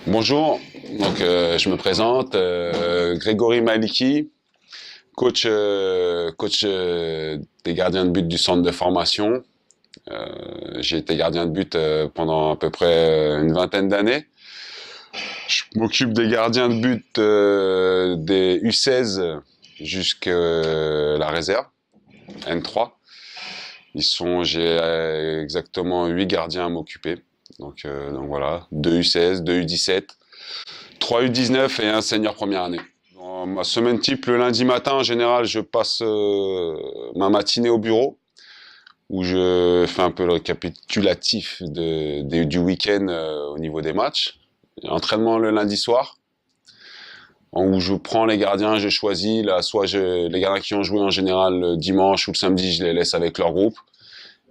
Bonjour, je me présente, Grégory Maliki, coach des gardiens de but du centre de formation. J'ai été gardien de but pendant à peu près une vingtaine d'années. Je m'occupe des gardiens de but des U16 jusqu'à la réserve, N3. J'ai exactement 8 gardiens à m'occuper. Donc voilà, 2 U16, 2 U17, 3 U19 et un senior première année. Dans ma semaine type, le lundi matin, en général, je passe ma matinée au bureau, où je fais un peu le récapitulatif du week-end au niveau des matchs. Entraînement le lundi soir, où je prends les gardiens, je choisis. Là, les gardiens qui ont joué en général le dimanche ou le samedi, je les laisse avec leur groupe.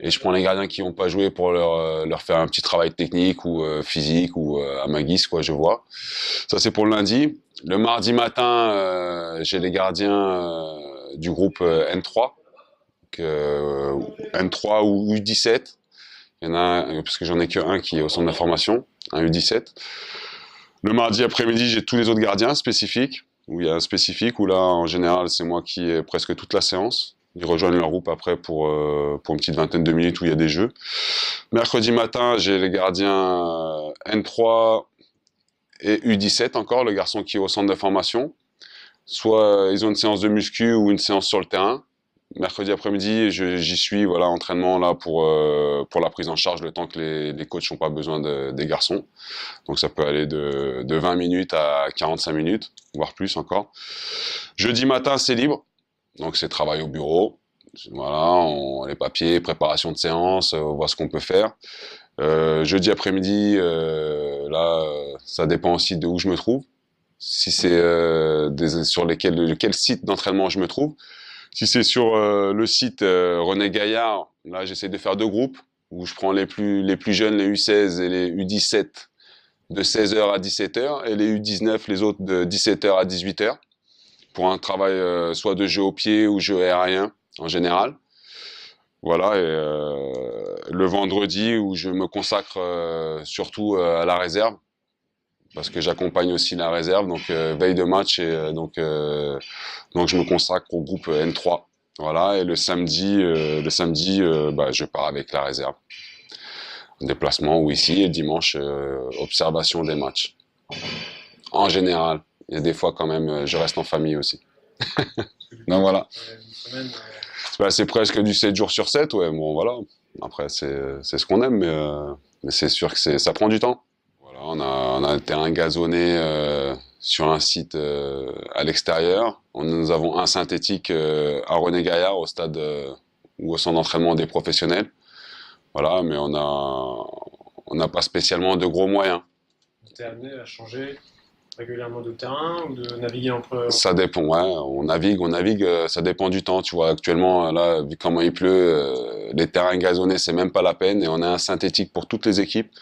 Et je prends les gardiens qui n'ont pas joué pour leur faire un petit travail technique ou physique ou à ma guise, quoi, je vois. Ça, c'est pour le lundi. Le mardi matin, j'ai les gardiens du groupe N3, N3 ou U17. Il y en a un, parce que j'en ai qu'un qui est au centre d'information, un U17. Le mardi après-midi, j'ai tous les autres gardiens spécifiques, où il y a un spécifique, où là, en général, c'est moi qui ai presque toute la séance. Ils rejoignent leur groupe après pour une petite vingtaine de minutes où il y a des jeux. Mercredi matin, j'ai les gardiens N3 et U17 encore, le garçon qui est au centre de formation. Soit ils ont une séance de muscu ou une séance sur le terrain. Mercredi après-midi, j'y suis, voilà, entraînement là pour la prise en charge, le temps que les coachs n'ont pas besoin des garçons. Donc ça peut aller de 20 minutes à 45 minutes, voire plus encore. Jeudi matin, c'est libre. Donc c'est travail au bureau, voilà, les papiers, préparation de séance, on voit ce qu'on peut faire. Jeudi après-midi, ça dépend aussi de où je me trouve. Si c'est sur lequel site d'entraînement je me trouve. Si c'est sur le site René Gaillard, là j'essaie de faire deux groupes, où je prends les plus jeunes, les U16 et les U17 de 16h à 17h, et les U19, les autres de 17h à 18h. Pour un travail soit de jeu au pied ou jeu aérien en général. Voilà, et le vendredi où je me consacre surtout à la réserve, parce que j'accompagne aussi la réserve, donc veille de match, et donc je me consacre au groupe N3. Voilà, et le samedi, je pars avec la réserve. En déplacement ou ici, et le dimanche, observation des matchs. En général. Il y a des fois quand même, je reste en famille aussi. Donc voilà. C'est presque du 7 jours sur 7, ouais, bon voilà. Après, c'est ce qu'on aime, mais c'est sûr que ça prend du temps. Voilà, on a un terrain gazonné sur un site à l'extérieur. Nous avons un synthétique à René Gaillard, au stade ou au centre d'entraînement des professionnels. Voilà, mais on n'a pas spécialement de gros moyens. T'es amené à changer régulièrement de terrain ou de naviguer entre... Ça dépend, ouais, on navigue, ça dépend du temps, tu vois. Actuellement, là, vu comment il pleut, les terrains gazonnés, c'est même pas la peine, et on a un synthétique pour toutes les équipes.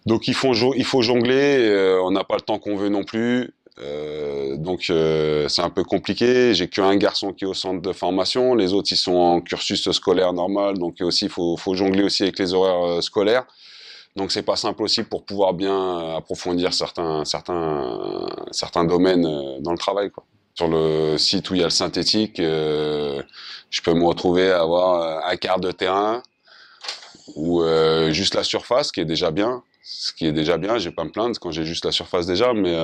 Donc il faut jongler, on n'a pas le temps qu'on veut non plus, c'est un peu compliqué. J'ai qu'un garçon qui est au centre de formation, les autres ils sont en cursus scolaire normal, donc aussi il faut jongler aussi avec les horaires scolaires. Donc c'est pas simple aussi pour pouvoir bien approfondir certains domaines dans le travail, quoi. Sur le site où il y a le synthétique, je peux me retrouver à avoir un quart de terrain ou juste la surface, ce qui est déjà bien. Je vais pas me plaindre quand j'ai juste la surface déjà, mais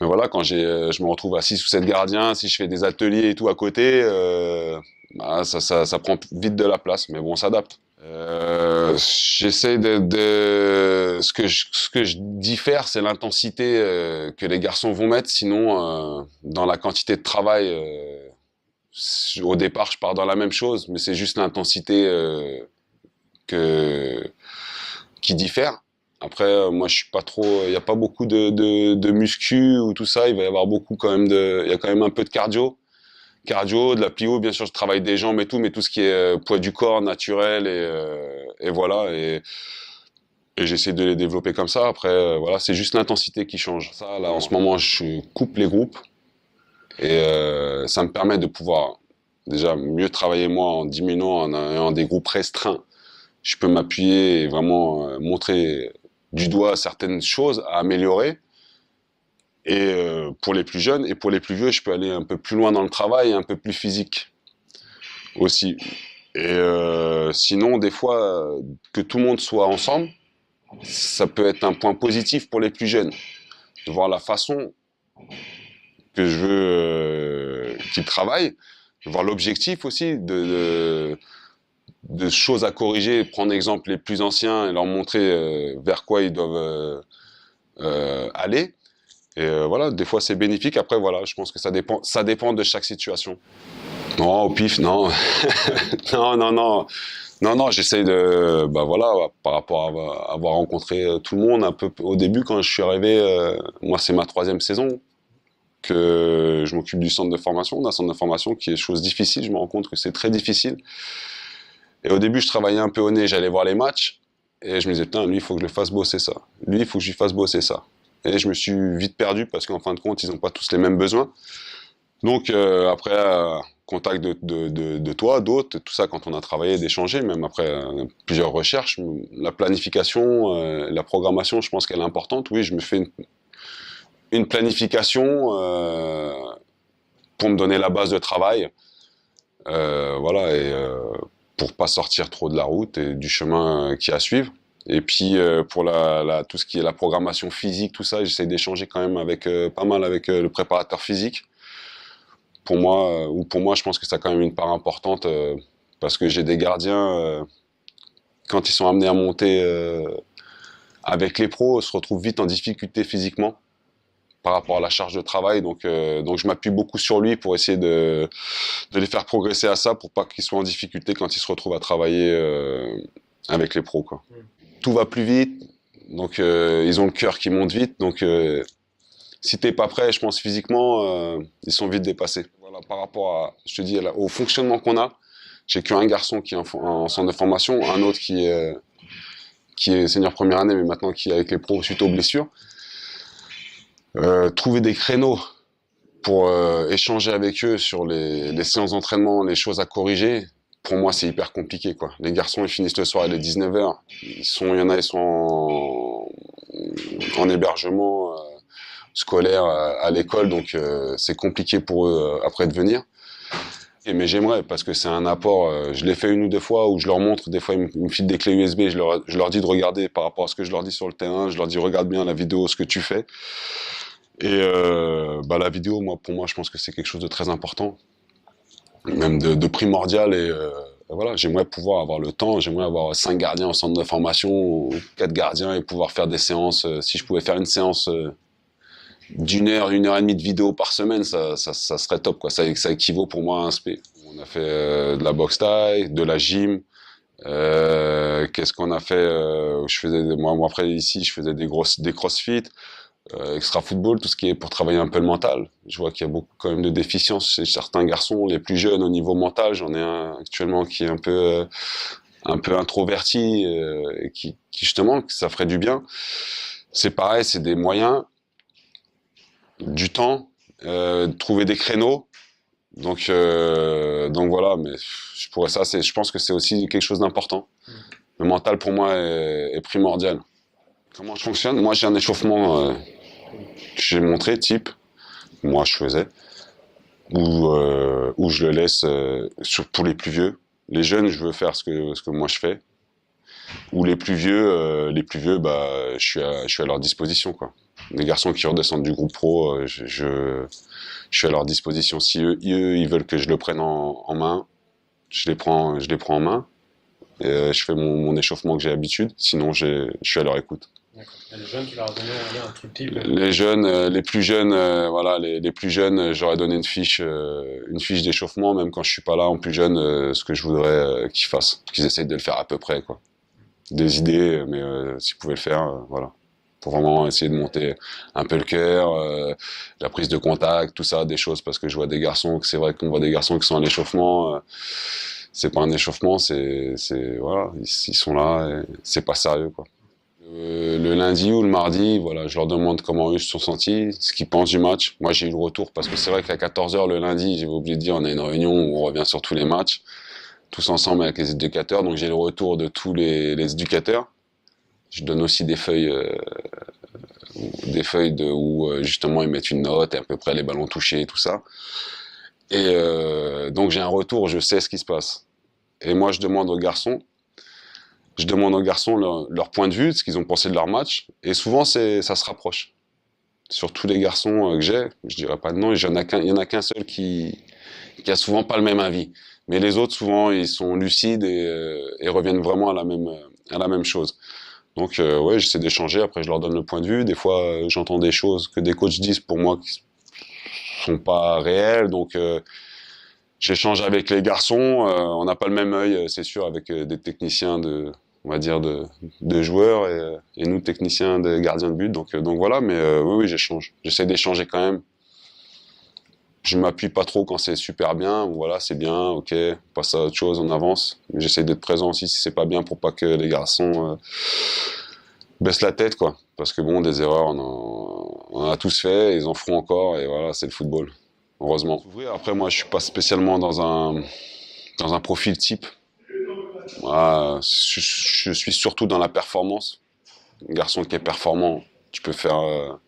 voilà, quand je me retrouve à 6 ou 7 gardiens, si je fais des ateliers et tout à côté, ça prend vite de la place, mais bon, on s'adapte. J'essaie ce que je diffère, c'est l'intensité que les garçons vont mettre. Sinon, dans la quantité de travail, au départ, je pars dans la même chose, mais c'est juste l'intensité qui diffère. Après, moi, je suis pas trop. Il n'y a pas beaucoup de muscu ou tout ça. Il va y avoir beaucoup quand même il y a quand même un peu de cardio. De la plio, bien sûr, je travaille des jambes et tout, mais tout ce qui est poids du corps naturel et voilà, et j'essaie de les développer comme ça. Après, voilà, c'est juste l'intensité qui change. Ça, là, en ce moment, je coupe les groupes et ça me permet de pouvoir déjà mieux travailler moi en diminuant, en ayant des groupes restreints. Je peux m'appuyer et vraiment montrer du doigt certaines choses à améliorer. Et pour les plus jeunes et pour les plus vieux, je peux aller un peu plus loin dans le travail, un peu plus physique aussi. Et sinon, des fois, que tout le monde soit ensemble, ça peut être un point positif pour les plus jeunes, de voir la façon que je veux qu'ils travaillent, de voir l'objectif aussi de choses à corriger, prendre exemple les plus anciens et leur montrer vers quoi ils doivent aller. Et voilà, des fois c'est bénéfique. Après voilà, je pense que ça dépend de chaque situation. Non, au pif, non, non, j'essaye de, bah voilà, par rapport à avoir rencontré tout le monde un peu au début quand je suis arrivé. Moi, c'est ma 3e saison que je m'occupe du centre de formation, d'un centre de formation qui est chose difficile. Je me rends compte que c'est très difficile. Et au début, je travaillais un peu au nez, j'allais voir les matchs et je me disais putain, lui, il faut que je le fasse bosser ça. Lui, il faut que je lui fasse bosser ça. Et je me suis vite perdu parce qu'en fin de compte, ils n'ont pas tous les mêmes besoins. Donc après, contact de toi, d'autres, tout ça, quand on a travaillé, d'échanger, même après plusieurs recherches, la planification, la programmation, je pense qu'elle est importante. Oui, je me fais une planification pour me donner la base de travail. Voilà, et pour pas sortir trop de la route et du chemin qui est à suivre. Et puis pour tout ce qui est la programmation physique, tout ça, j'essaie d'échanger quand même avec pas mal avec le préparateur physique. Pour moi, je pense que ça a quand même une part importante parce que j'ai des gardiens quand ils sont amenés à monter avec les pros, se retrouvent vite en difficulté physiquement par rapport à la charge de travail. Donc je m'appuie beaucoup sur lui pour essayer de les faire progresser à ça, pour pas qu'ils soient en difficulté quand ils se retrouvent à travailler avec les pros, quoi. Tout va plus vite, donc ils ont le cœur qui monte vite, donc si t'es pas prêt, je pense physiquement, ils sont vite dépassés. Voilà, par rapport à, je te dis, au fonctionnement qu'on a, j'ai qu'un garçon qui est en centre de formation, un autre qui est senior première année, mais maintenant qui est avec les pros suite aux blessures. Trouver des créneaux pour échanger avec eux sur les séances d'entraînement, les choses à corriger, pour moi c'est hyper compliqué, quoi. Les garçons ils finissent le soir, il est 19h, il y en a, ils sont en hébergement scolaire à l'école, donc c'est compliqué pour eux après de venir. Mais j'aimerais, parce que c'est un apport, je l'ai fait 1 ou 2 fois, où je leur montre, des fois ils me filent des clés USB, je leur dis de regarder par rapport à ce que je leur dis sur le terrain, je leur dis regarde bien la vidéo, ce que tu fais. Et la vidéo, pour moi, je pense que c'est quelque chose de très important, même de primordial. Et voilà, j'aimerais pouvoir avoir le temps, j'aimerais avoir 5 gardiens au centre de formation, 4 gardiens, et pouvoir faire des séances. Si je pouvais faire une séance d'1 heure, 1h30 de vidéo par semaine, ça serait top, quoi. Ça équivaut pour moi à un SP. On a fait de la boxe taille, de la gym. Qu'est-ce qu'on a fait moi après ici, je faisais des crossfit. Extra football, tout ce qui est pour travailler un peu le mental. Je vois qu'il y a beaucoup quand même de déficiences chez certains garçons, les plus jeunes au niveau mental. J'en ai un actuellement qui est un peu introverti et qui justement, ça ferait du bien. C'est pareil, c'est des moyens, du temps, trouver des créneaux. Donc voilà, mais je pense que c'est aussi quelque chose d'important. Le mental pour moi est primordial. Comment je fonctionne? Moi, j'ai un échauffement que j'ai montré, type, moi je faisais, où je le laisse pour les plus vieux. Les jeunes, je veux faire ce que moi je fais. Ou les plus vieux, je suis à leur disposition, quoi. Les garçons qui redescendent du groupe pro, je suis à leur disposition. Si eux, ils veulent que je le prenne en main, je les prends en main. Et je fais mon échauffement que j'ai l'habitude. Sinon, je suis à leur écoute. D'accord. Et les jeunes, tu leur as donné un truc type? Les jeunes, les plus jeunes, voilà, les plus jeunes, j'aurais donné une fiche d'échauffement, même quand je suis pas là, en plus jeune, ce que je voudrais qu'ils fassent, qu'ils essayent de le faire à peu près, quoi. Des idées, mais s'ils pouvaient le faire, voilà. Pour vraiment essayer de monter un peu le cœur, la prise de contact, tout ça, des choses, parce que je vois des garçons, c'est vrai qu'on voit des garçons qui sont à l'échauffement, c'est pas un échauffement, voilà, ils sont là, et c'est pas sérieux, quoi. Le lundi ou le mardi, voilà, je leur demande comment eux se sont sentis, ce qu'ils pensent du match. Moi, j'ai eu le retour parce que c'est vrai qu'à 14h le lundi, j'ai oublié de dire, on a une réunion où on revient sur tous les matchs, tous ensemble avec les éducateurs. Donc, j'ai le retour de tous les éducateurs. Je donne aussi des feuilles où justement ils mettent une note et à peu près les ballons touchés et tout ça. Et donc j'ai un retour, je sais ce qui se passe. Et moi je demande aux garçons leur point de vue, ce qu'ils ont pensé de leur match. Et souvent ça se rapproche. Sur tous les garçons que j'ai, je dirais pas de nom, il y en a qu'un seul qui a souvent pas le même avis. Mais les autres souvent ils sont lucides et reviennent vraiment à la même chose. Donc ouais, j'essaie d'échanger, après je leur donne le point de vue. Des fois j'entends des choses que des coachs disent pour moi qui sont pas réelles, donc j'échange avec les garçons. On n'a pas le même œil, c'est sûr, avec des techniciens on va dire de joueurs et nous techniciens de gardiens de but. Donc voilà, mais oui, j'échange. J'essaie d'échanger quand même. Je m'appuie pas trop quand c'est super bien. Voilà, c'est bien, ok, on passe à autre chose, on avance. J'essaie d'être présent aussi si c'est pas bien pour pas que les garçons baissent la tête, quoi. Parce que bon, des erreurs, on en a tous fait, ils en feront encore, et voilà, c'est le football. Heureusement. Après, moi, je suis pas spécialement dans un profil type. Voilà, je suis surtout dans la performance. Un garçon qui est performant, tu peux faire un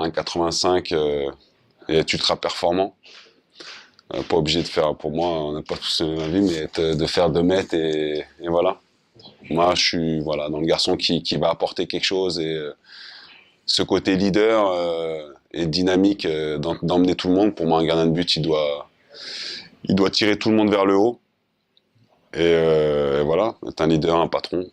85 et être ultra performant. Pas obligé de faire, pour moi, on n'a pas tous la vie, mais de faire 2 mètres et voilà. Moi, je suis voilà, dans le garçon qui va apporter quelque chose et ce côté leader et dynamique d'emmener tout le monde. Pour moi, un gardien de but, il doit tirer tout le monde vers le haut. Et voilà, être un leader, un patron.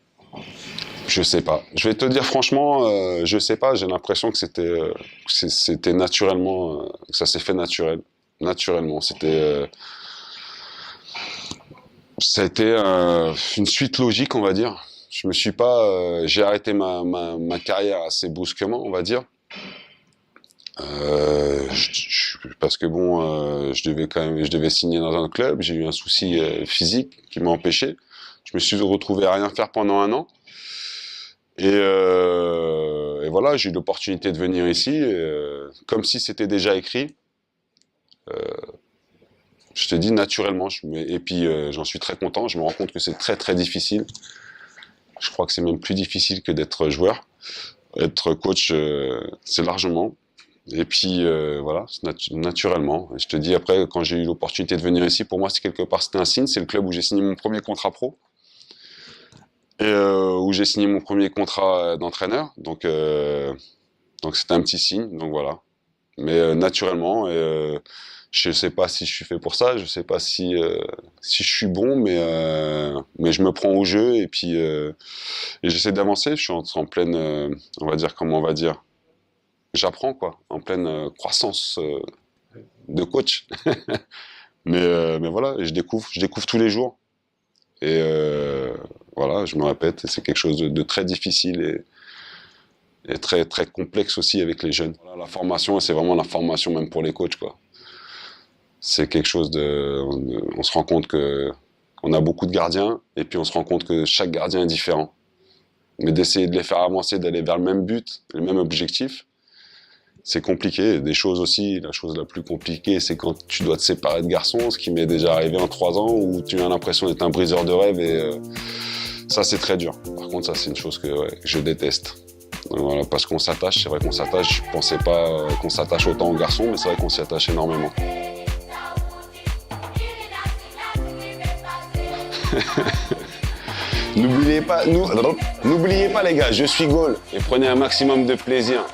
Je sais pas. Je vais te dire franchement, je sais pas. J'ai l'impression que c'était naturellement, que ça s'est fait naturellement. Ça a été une suite logique, on va dire. Je me suis pas, j'ai arrêté ma carrière assez brusquement, on va dire. Parce que bon, je devais signer dans un club. J'ai eu un souci physique qui m'a empêché. Je me suis retrouvé à rien faire pendant 1 an. Et voilà, j'ai eu l'opportunité de venir ici, comme si c'était déjà écrit. Je te dis naturellement. Et puis j'en suis très content. Je me rends compte que c'est très très difficile. Je crois que c'est même plus difficile que d'être joueur. Être coach, c'est largement. Et puis voilà, naturellement. Et je te dis après, quand j'ai eu l'opportunité de venir ici, pour moi, quelque part, c'était un signe. C'est le club où j'ai signé mon premier contrat pro et où j'ai signé mon premier contrat d'entraîneur. Donc c'était un petit signe. Donc voilà. Mais naturellement. Je sais pas si je suis fait pour ça. Je sais pas si je suis bon, mais je me prends au jeu et puis et j'essaie d'avancer. Je suis en pleine, on va dire. J'apprends quoi, en pleine croissance de coach. mais voilà, et je découvre tous les jours. Et voilà, je me répète, c'est quelque chose de très difficile et très très complexe aussi avec les jeunes. Voilà, la formation, c'est vraiment la formation même pour les coachs quoi. C'est quelque chose on se rend compte qu'on a beaucoup de gardiens et puis on se rend compte que chaque gardien est différent. Mais d'essayer de les faire avancer, d'aller vers le même but, le même objectif, c'est compliqué. Des choses aussi, la chose la plus compliquée, c'est quand tu dois te séparer de garçons, ce qui m'est déjà arrivé en 3 ans, où tu as l'impression d'être un briseur de rêve, et ça, c'est très dur. Par contre, ça, c'est une chose que je déteste. Voilà, parce qu'on s'attache, c'est vrai qu'on s'attache. Je pensais pas qu'on s'attache autant aux garçons, mais c'est vrai qu'on s'y attache énormément. N'oubliez pas les gars, je suis Gaulle, et prenez un maximum de plaisir.